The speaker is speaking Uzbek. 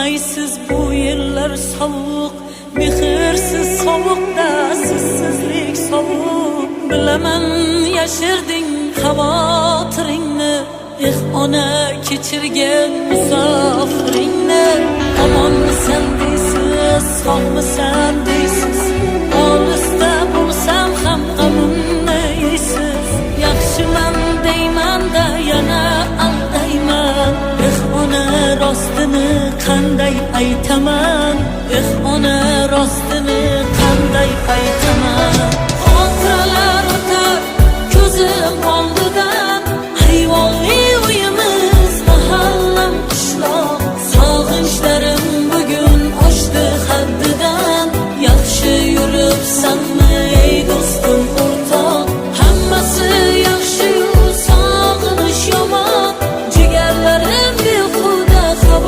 bilmaysiz bu yillar sovuq, mehrsiz sovuqda sizsizlik sovuq. Bilaman yashirding xavotiringni, ona kechirgan musofiringni. Omonmisan deysiz, sog'misan deysiz, olisda bo'lsam ham g'amimni yeysiz. Yaxshiman deyman-da yana aldayman, ona rostini qanday aytaman, ona rostini qanday aytaman.